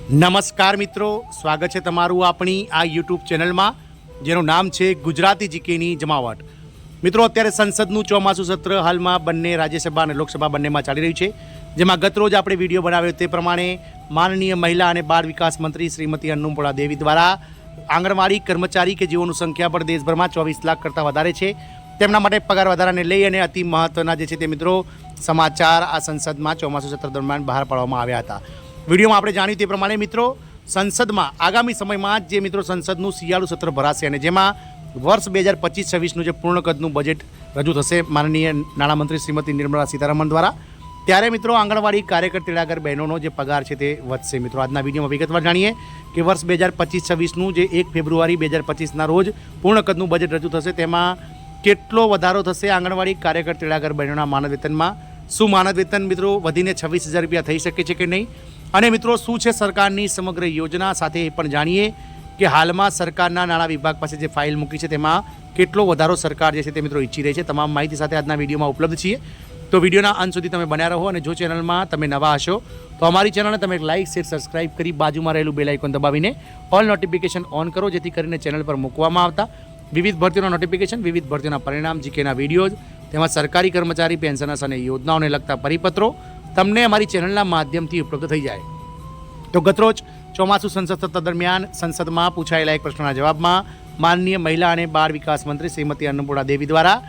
નમસ્કાર મિત્રો, સ્વાગત છે તમારું આપણી આ યુટ્યુબ ચેનલમાં જેનું નામ છે ગુજરાતી જીકેની જમાવટ। મિત્રો, અત્યારે સંસદનું ચોમાસું સત્ર હાલમાં બંને રાજ્યસભા અને લોકસભા બંનેમાં ચાલી રહ્યું છે, જેમાં ગતરોજ આપણે વિડીયો બનાવ્યો તે પ્રમાણે માનનીય મહિલા અને બાળ વિકાસ મંત્રી શ્રીમતી અન્નપૂર્ણા દેવી દ્વારા આંગણવાડી કર્મચારી કે જેઓનું સંખ્યા પણ દેશભરમાં 24 લાખ કરતાં વધારે છે તેમના માટે પગાર વધારાને લઈ અને અતિ મહત્ત્વના જે છે તે મિત્રો સમાચાર આ સંસદમાં ચોમાસું સત્ર દરમિયાન બહાર પાડવામાં આવ્યા હતા। વિડીયોમાં આપણે જાણ્યું તે પ્રમાણે મિત્રો સંસદમાં આગામી સમયમાં જે મિત્રો સંસદનું શિયાળુ સત્ર ભરાશે અને જેમાં વર્ષ 2025-26નું જે પૂર્ણ કદનું બજેટ રજૂ થશે માનનીય નાણામંત્રી શ્રીમતી નિર્મલા સીતારામન દ્વારા, ત્યારે મિત્રો આંગણવાડી કાર્યકર તેડાગર બહેનોનો જે પગાર છે તે વધશે। મિત્રો, આજના વિડીયોમાં વિગતવાર જાણીએ કે વર્ષ 2025-26નું જે 1 ફેબ્રુઆરી 2025ના રોજ પૂર્ણ કદનું બજેટ રજૂ થશે તેમાં કેટલો વધારો થશે આંગણવાડી કાર્યકર તેડાગર બહેનોના માનદ વેતનમાં। શું માનદ વેતન મિત્રો વધીને 26,000 રૂપિયા થઈ શકે છે કે નહીં, અને મિત્રો શું છે સરકારની સમગ્ર યોજના, સાથે એ પણ જાણીએ કે હાલમાં સરકારના નાણાં વિભાગ પાસે જે ફાઇલ મૂકી છે તેમાં કેટલો વધારો સરકાર જે છે તે મિત્રો ઈચ્છી રહી છે। તમામ માહિતી સાથે આજના વિડીયોમાં ઉપલબ્ધ છીએ, તો વિડીયોના અંત સુધી તમે બન્યા રહો। અને જો ચેનલમાં તમે નવા હશો તો અમારી ચેનલને તમે લાઇક, શેર, સબસ્ક્રાઇબ કરી બાજુમાં રહેલું બેલ આઇકોન દબાવીને ઓલ નોટિફિકેશન ઓન કરો, જેથી કરીને ચેનલ પર મૂકવામાં આવતા વિવિધ ભરતીઓના નોટિફિકેશન, વિવિધ ભરતીઓના પરિણામ, જીકેના વિડીયોઝ, તેમાં સરકારી કર્મચારી પેન્શનર્સ અને યોજનાઓને લગતા પરિપત્રો તમને અમારી ચેનલના માધ્યમથી ઉપલબ્ધ થઈ જાય। તો ગતરોજ ચોમાસું સંસદ સત્ર દરમિયાન સંસદમાં પૂછાયેલા એક પ્રશ્નના જવાબમાં માનનીય મહિલા અને બાળ વિકાસ મંત્રી શ્રીમતી અન્નપૂર્ણા દેવી દ્વારા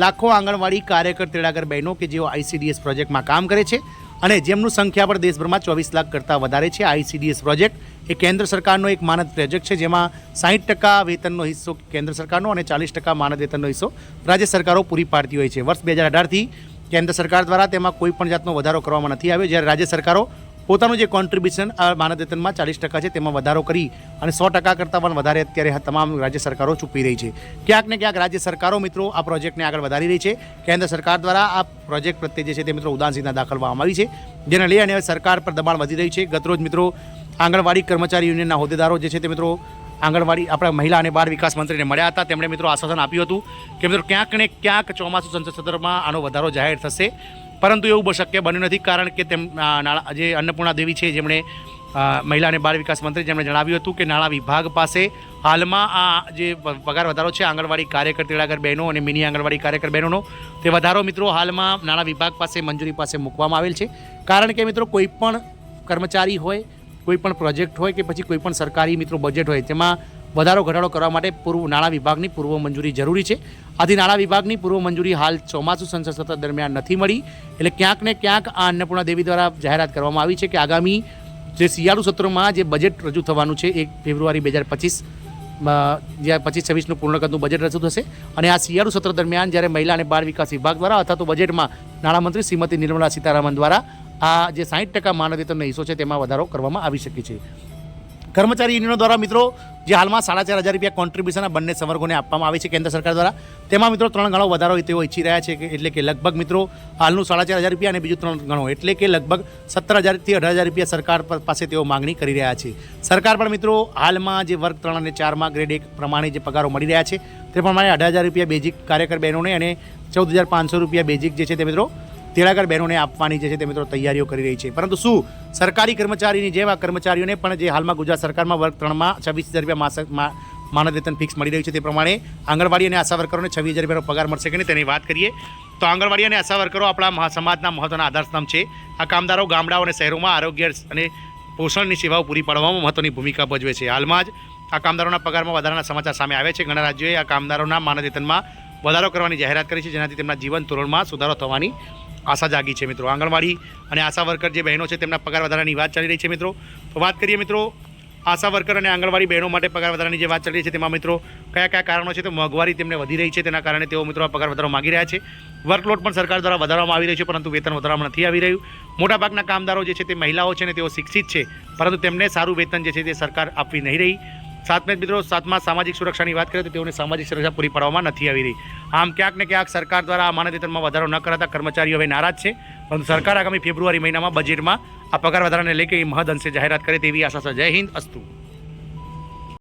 લાખો આંગણવાડી કાર્યકર તેડાગર બહેનો કે જેઓ ICDS પ્રોજેક્ટમાં કામ કરે છે અને જેમનું સંખ્યા પણ દેશભરમાં 24 લાખ કરતાં વધારે છે। ICDS પ્રોજેક્ટ એ કેન્દ્ર સરકારનો એક માનદ પ્રોજેક્ટ છે, જેમાં 60% વેતનનો હિસ્સો કેન્દ્ર સરકારનો અને 40% માનદ વેતનનો હિસ્સો રાજ્ય સરકારો પૂરી પાડતી હોય છે। વર્ષ 2018થી કેન્દ્ર સરકાર દ્વારા તેમાં કોઈ પણ જાતનો વધારો કરવામાં નથી આવ્યો, જ્યારે રાજ્ય સરકારો પોતાનું જે કોન્ટ્રીબ્યુશન માનદ વેતનમાં 40% છે તેમાં વધારો કરી અને 100% કરતાં પણ વધારે અત્યારે તમામ રાજ્ય સરકારો ચૂકવી રહી છે। ક્યાંક ને ક્યાંક રાજ્ય સરકારો મિત્રો આ પ્રોજેક્ટને આગળ વધારી રહી છે। કેન્દ્ર સરકાર દ્વારા આ પ્રોજેક્ટ પ્રત્યે જે છે તે મિત્રો ઉદાસીનતા દાખવવામાં આવી છે, જેને લઈ અને સરકાર પર દબાણ વધી રહી છે। ગતરોજ મિત્રો આંગણવાડી કર્મચારી યુનિયનના હોદ્દેદારો જે છે તે મિત્રો આંગણવાડી આપણા મહિલા અને બાળ વિકાસ મંત્રીને મળ્યા હતા। તેમણે મિત્રો આશ્વાસન આપ્યું હતું કે મિત્રો ક્યાંક ને ક્યાંક ચોમાસું સંસદ સત્રમાં આનો વધારો જાહેર થશે, પરંતુ એવું શક્ય બન્યું નથી, કારણ કે જે અન્નપૂર્ણા દેવી છે જેમણે મહિલા અને બાળ વિકાસ મંત્રી જેમણે જણાવ્યું હતું કે નાણાં વિભાગ પાસે હાલમાં આ જે પગાર વધારો છે આંગણવાડી કાર્યકર તેડાગર બહેનો અને મિની આંગણવાડી કાર્યકર બહેનોનો, તે વધારો મિત્રો હાલમાં નાણાં વિભાગ પાસે મંજૂરી પાસે મૂકવામાં આવેલ છે। કારણ કે મિત્રો કોઈ પણ કર્મચારી હોય, કોઈ પણ પ્રોજેક્ટ હોય કે પછી કોઈ પણ સરકારી મિત્રો બજેટ હોય, તેમાં વધારો ઘટાડો કરવા માટે નાણાં વિભાગની પૂર્વ મંજૂરી જરૂરી છે। આથી નાણાં વિભાગની પૂર્વ મંજૂરી હાલ ચોમાસું સંસદ સત્ર દરમિયાન નથી મળી, એટલે ક્યાંક ને ક્યાંક આ અન્નપૂર્ણા દેવી દ્વારા જાહેરાત કરવામાં આવી છે કે આગામી જે શિયાળુ સત્રમાં જે બજેટ રજૂ થવાનું છે 1 ફેબ્રુઆરી 2025 જે 25-26નું પૂર્ણ કદનું બજેટ રજૂ થશે, અને આ શિયાળુ સત્ર દરમિયાન જ્યારે મહિલા અને બાળ વિકાસ વિભાગ દ્વારા અથવા તો બજેટમાં નાણામંત્રી શ્રીમતી નિર્મલા સીતારામન દ્વારા આ જે 60% માનદ વેતનનો હિસ્સો છે તેમાં વધારો કરવામાં આવી શકે છે। કર્મચારી યુનિયનો દ્વારા મિત્રો જે હાલમાં 4,500 રૂપિયા કોન્ટ્રીબ્યુશન બંને સંવર્ગોને આપવામાં આવે છે કેન્દ્ર સરકાર દ્વારા, તેમાં મિત્રો 3 ગણો વધારો તેઓ ઈચ્છી રહ્યા છે, એટલે કે લગભગ મિત્રો હાલનું 4,500 રૂપિયા અને બીજું 3 ગણો એટલે કે લગભગ 17,000થી 18,000 રૂપિયા સરકાર પાસે તેઓ માગણી કરી રહ્યા છે। સરકાર પણ મિત્રો હાલમાં જે વર્ગ 3 અને 4માં ગ્રેડ 1 પ્રમાણે જે પગારો મળી રહ્યા છે તે પ્રમાણે 18,000 રૂપિયા બેઝિક કાર્યકર બહેનોને અને 14,500 રૂપિયા બેઝિક જે છે તે મિત્રો તેડાગર બહેનોને આપવાની જે છે તે મિત્રો તૈયારીઓ કરી રહી છે। પરંતુ શું સરકારી કર્મચારીની જેવા કર્મચારીઓને પણ જે હાલમાં ગુજરાત સરકારમાં વર્ગ 3માં 26,000 રૂપિયા માનદ વેતન ફિક્સ મળી રહ્યું છે તે પ્રમાણે આંગણવાડી અને આશા વર્કરોને 26,000 રૂપિયાનો પગાર મળશે કે નહીં તેની વાત કરીએ તો આંગણવાડી અને આશા વર્કરો આપણા સમાજના મહત્ત્વના આધારસ્તંભ છે। આ કામદારો ગામડાઓ અને શહેરોમાં આરોગ્ય અને પોષણની સેવાઓ પૂરી પાડવામાં મહત્ત્વની ભૂમિકા ભજવે છે। હાલમાં જ આ કામદારોના પગારમાં વધારાના સમાચાર સામે આવ્યા છે। ઘણા રાજ્યોએ આ કામદારોના માનદ વેતનમાં વધારો કરવાની જાહેરાત કરી છે, જેનાથી તેમના જીવન ધોરણમાં સુધારો થવાની આશા જાગી છે। મિત્રો, આંગણવાડી અને આશા વર્કર જે બહેનો છે તેમના પગાર વધારાની વાત ચાલી રહી છે। મિત્રો, તો વાત કરીએ મિત્રો આશા વર્કર અને આંગણવાડી બહેનો માટે પગાર વધારાની જે વાત ચાલી રહી છે તેમાં મિત્રો કયા કયા કારણો છે, તો મોંઘવારી તેમને વધી રહી છે, તેના કારણે તેઓ મિત્રો આ પગાર વધારો માગી રહ્યા છે। વર્કલોડ પણ સરકાર દ્વારા વધારવામાં આવી રહ્યું છે, પરંતુ વેતન વધારવામાં નથી આવી રહ્યું। મોટાભાગના કામદારો જે છે તે મહિલાઓ છે ને તેઓ શિક્ષિત છે, પરંતુ તેમને સારું વેતન જે છે તે સરકાર આપવી નહીં રહી। મિત્રો સાતમા સામાજિક સુરક્ષાની વાત કરીએ તો તેઓને સામાજિક સુરક્ષા પૂરી પાડવામાં નથી આવી રહી। આમ ક્યાંક ને ક્યાંક સરકાર દ્વારા આ માનદ વેતનમાં વધારો ન કરાતા કર્મચારીઓ હવે નારાજ છે, પરંતુ સરકાર આગામી ફેબ્રુઆરી મહિનામાં બજેટમાં આ પગાર વધારાને લઈ કે મહદ અંશે જાહેરાત કરે તેવી આશા છે। જય હિન્દ, અસ્તુ।